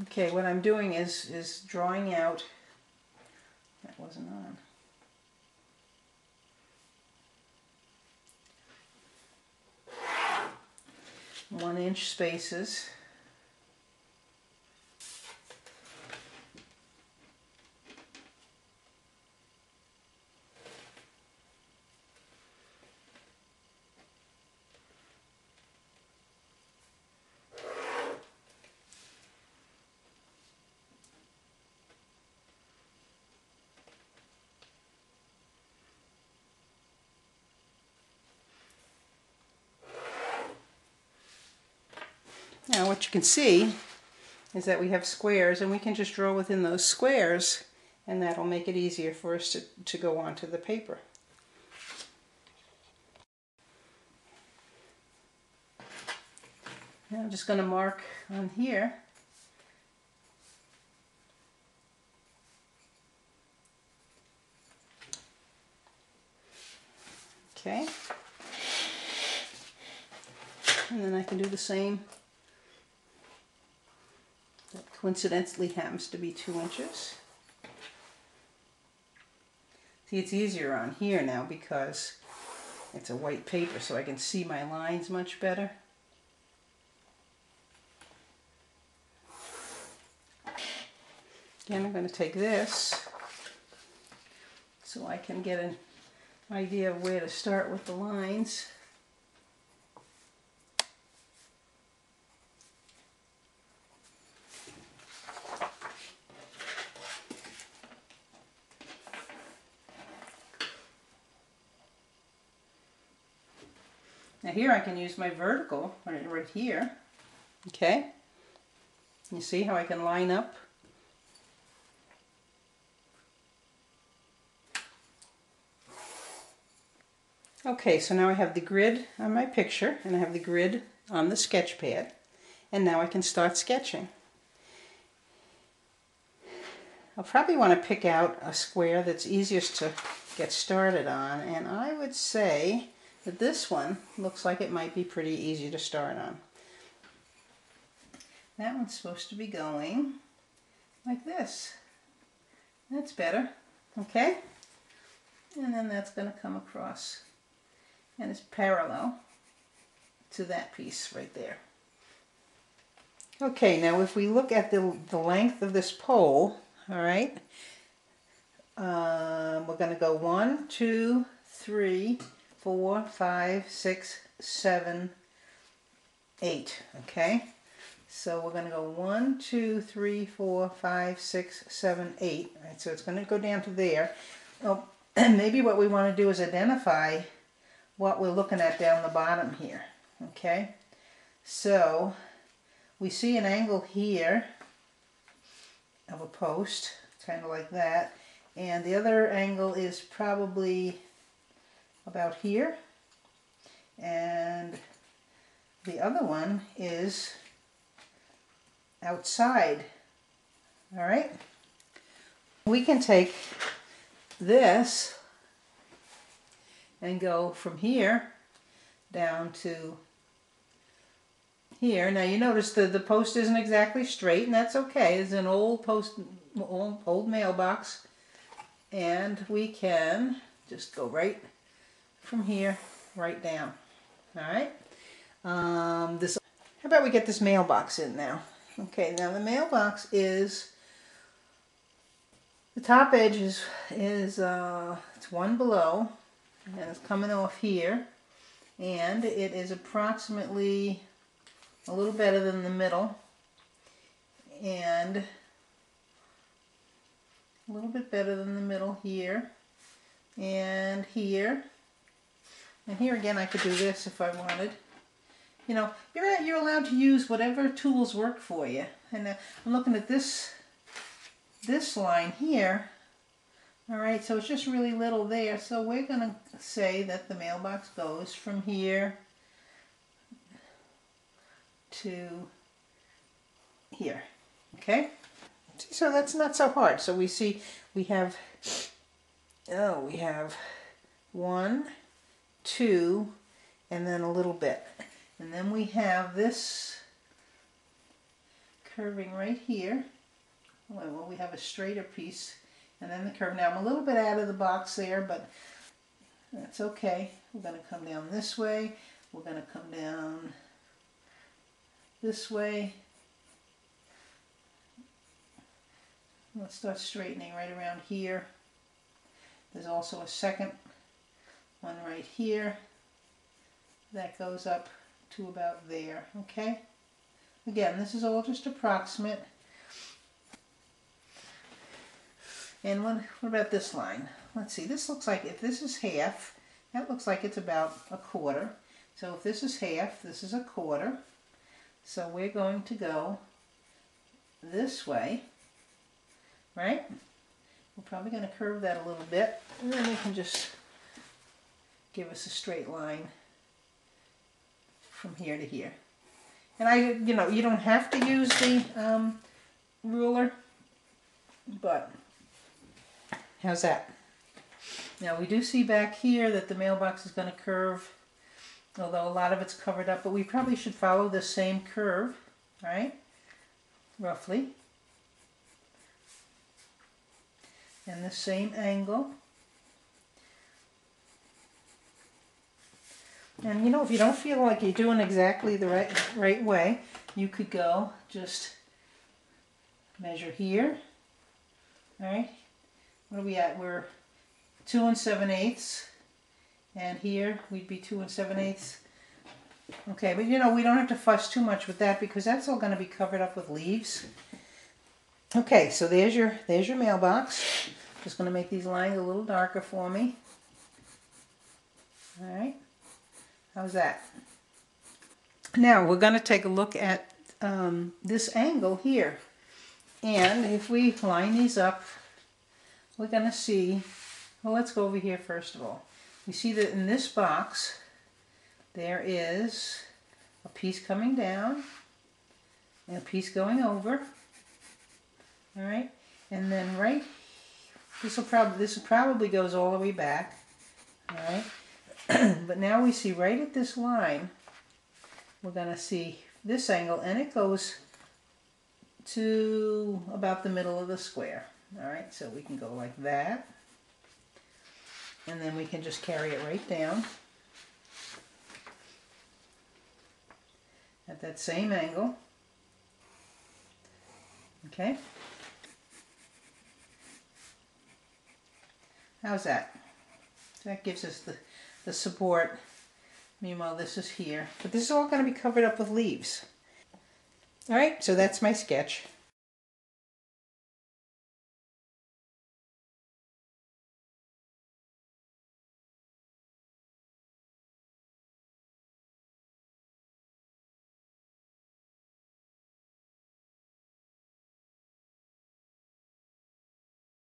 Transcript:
Okay, what I'm doing is drawing out, that wasn't on. 1-inch spaces. Now what you can see is that we have squares, and we can just draw within those squares, and that'll make it easier for us to go onto the paper. Now I'm just going to mark on here. Okay. And then I can do the same. That coincidentally happens to be 2 inches. See, it's easier on here now because it's a white paper, so I can see my lines much better. Again, I'm going to take this so I can get an idea of where to start with the lines. Now here I can use my vertical right here. Okay? You see how I can line up? Okay, so now I have the grid on my picture, and I have the grid on the sketch pad, and now I can start sketching. I'll probably want to pick out a square that's easiest to get started on, and I would say that this one looks like it might be pretty easy to start on. That one's supposed to be going like this. That's better, okay? And then that's going to come across, and it's parallel to that piece right there. Okay, now if we look at the length of this pole, all right, we're going to go 1, 2, 3, 4, 5, 6, 7, 8, okay? So we're going to go 1, 2, 3, 4, 5, 6, 7, 8. All right, so it's going to go down to there. Oh, and maybe what we want to do is identify what we're looking at down the bottom here, okay? So we see an angle here of a post, kind of like that, and the other angle is probably about here, and the other one is outside. All right, we can take this and go from here down to here. Now you notice the post isn't exactly straight, and that's okay. It's an old post, old mailbox, and we can just go right from here right down. All right. How about we get this mailbox in now? Okay. Now the mailbox is, the top edge is it's one below, and it's coming off here, and it is approximately a little better than the middle, and a little bit better than the middle here, and here, and here again I could do this if I wanted. You know, you're allowed to use whatever tools work for you. And I'm looking at this line here. All right, so it's just really little there. So we're going to say that the mailbox goes from here to here. Okay? So that's not so hard. So we see we have 1, 2, and then a little bit. And then we have this curving right here. Well, we have a straighter piece and then the curve. Now I'm a little bit out of the box there, but that's okay. We're going to come down this way. We're going to come down this way. Let's start straightening right around here. There's also a second one right here that goes up to about there, okay? Again, this is all just approximate. And what about this line? Let's see, this looks like, if this is half, that looks like it's about a quarter. So if this is half, this is a quarter. So we're going to go this way, right? We're probably going to curve that a little bit, and then we can just give us a straight line from here to here. And you don't have to use the ruler, but how's that? Now we do see back here that the mailbox is going to curve, although a lot of it's covered up, but we probably should follow the same curve, right? Roughly. And the same angle. And if you don't feel like you're doing exactly the right way, you could go just measure here. All right. What are we at? We're 2 7/8, and here we'd be 2 7/8. Okay, but we don't have to fuss too much with that because that's all going to be covered up with leaves. Okay, so there's your mailbox. Just going to make these lines a little darker for me. All right, how's that? Now we're going to take a look at this angle here, and if we line these up, we're going to see. Well, let's go over here first of all. We see that in this box there is a piece coming down and a piece going over. All right, and then this probably goes all the way back. All right, but now we see right at this line, we're going to see this angle, and it goes to about the middle of the square. All right, so we can go like that, and then we can just carry it right down at that same angle. Okay. How's that? That gives us the support. Meanwhile, this is here. But this is all going to be covered up with leaves. All right, so that's my sketch.